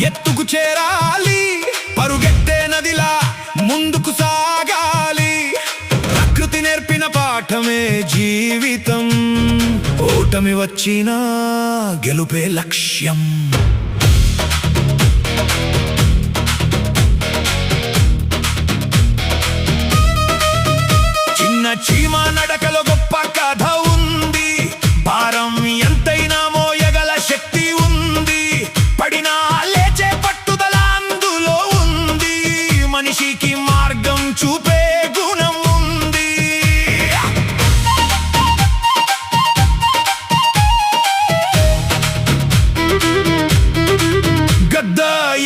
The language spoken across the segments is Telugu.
ఎత్తుకు చేరాలి, పరుగెత్తే నదిలా ముందుకు సాగాలి. ప్రకృతి నేర్పిన పాఠమే జీవితం, ఓటమి వచ్చినా గెలుపే లక్ష్యం. చిన్న చీమ నడకలో గొప్ప కథ ఉంది, భారం ఎంతైనా మోయగల శక్తి ఉంది. పడినా లేచే పట్టుదల అందులో ఉంది, మనిషికి మార్గం చూపే గుణం ఉంది. గద్ద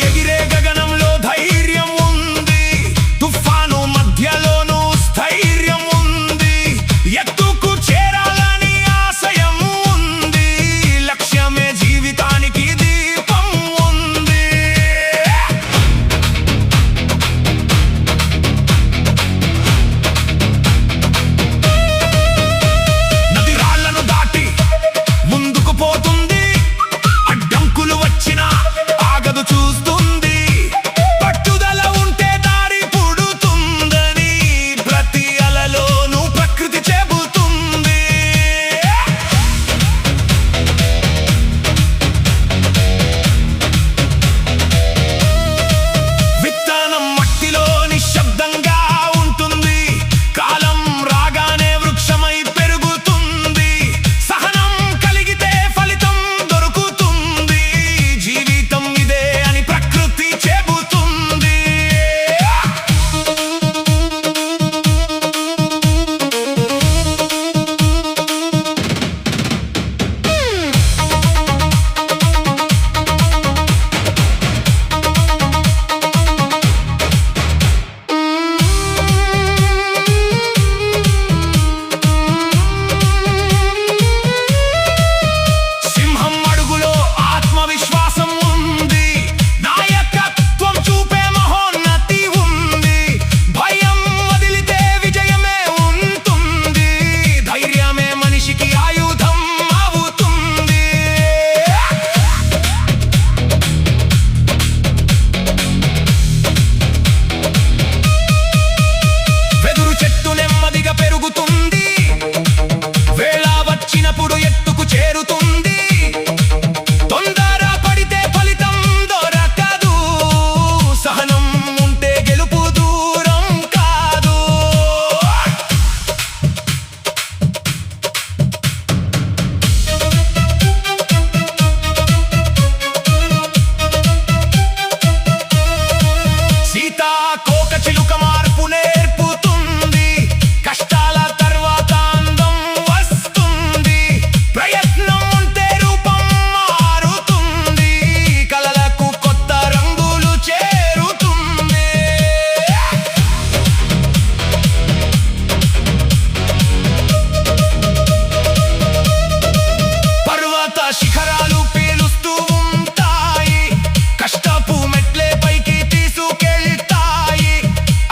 ఎగిరే గగనంలో ధైర్యం ఉంది, తుఫాను మధ్యలోనూ స్థైర్యం ఉంది. ఎత్తుకు చేరాలని ఆశయం ఉంది, లక్ష్యమే జీవితానికి దీపం ఉంది. నది రాళ్లను దాటి ముందుకు పోతుంది, అడ్డంకులు వచ్చినా ఆగదు చూస్తుంది. పట్టుదల ఉంటే దారి పుడుతుందని ప్రతి అలలోనూ ప్రకృతి చెబుతుంది. విత్తనం మట్టిలో నిశ్శబ్దంగా ఉంటుంది, కాలం రాగానే వృక్షమై పెరుగుతుంది. సహనం కలిగితే ఫలితం దొరుకుతుంది, జీవితం ఇదే అని ప్రకృతి చెబుతుంది. సింహం అడుగులో ఆత్మవిశ్వాసం ఉంది, నాయకత్వం చూపే మహోన్నతి ఉంది. భయం వదిలితే విజయమే ఉంటుంది, ధైర్యమే మనిషికి ఆయుధం అవుతుంది. వెదురు చెట్టు నెమ్మదిగా పెరుగుతుంది, వేళ వచ్చినప్పుడు ఎత్తుకు చేరుతుంది. తొందర పడితే ఫలితం దొరకదు, సహనం ఉంటే గెలుపు దూరం కాదు. సీతాకోక చిలుక మార్పు నేర్పుతుంది, కష్టాల తర్వాత అందం వస్తుంది. ప్రయత్నం ఉంటే రూపం మారుతుంది, కలలకు కొత్త రంగులు చేరుతుంది. పర్వత శిఖరాలు పీలుస్తూ ఉంటాయి, కష్టపు మెట్లే పైకి తీసుకెళ్తాయి.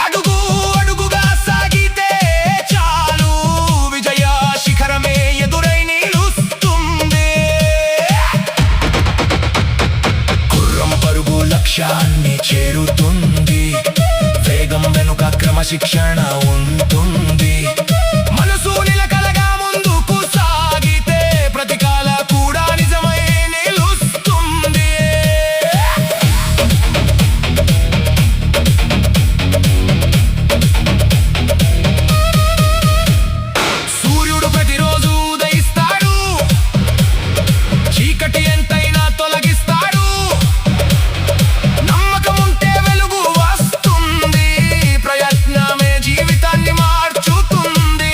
అడుగు అడుగుగా సాగితే చాలు, విజయ శిఖరమే ఎదురై నిలుస్తుంది. గుర్రం పరుగు లక్ష్యాన్ని చేరుతుంది, వేగం వెనుక క్రమశిక్షణ ఉంటుంది. మనసు నిలకడగా ముందుకు సాగితే ప్రతికాల కూడా నిజమై నిలుస్తుంది. సూర్యుడు ప్రతిరోజు ఉదయిస్తాడు, చీకటి ఎంతైనా తొలగిస్తాడు. నమ్మకం ఉంటే వెలుగు వస్తుంది, ప్రయత్నమే జీవితాన్ని మార్చుతుంది.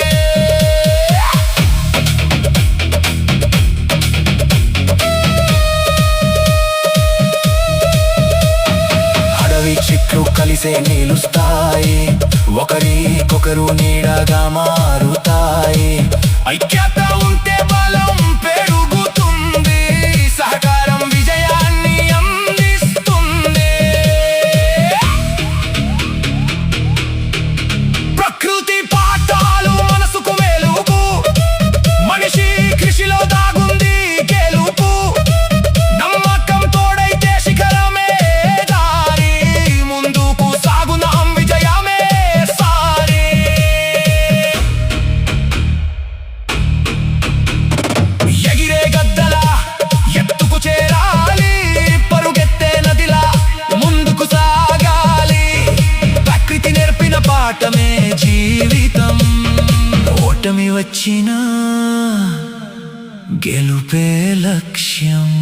అడవి చెట్లు కలిసే నిలుస్తాయి, ఒకరికొకరు నీడగా మారుతాయి. ఐక్యత ఉంటే బలం పెరుగుతుంది, సహకారం విజయాన్ని అందిస్తుంది. ప్రకృతి పాఠాలు మనసుకు వెలుగు, మనిషి కృషిలో దాగుంది గెలుపు. నమ్మకం తోడైతే శిఖరమే ఓటమి వచ్చినా గెలుపే లక్ష్యం.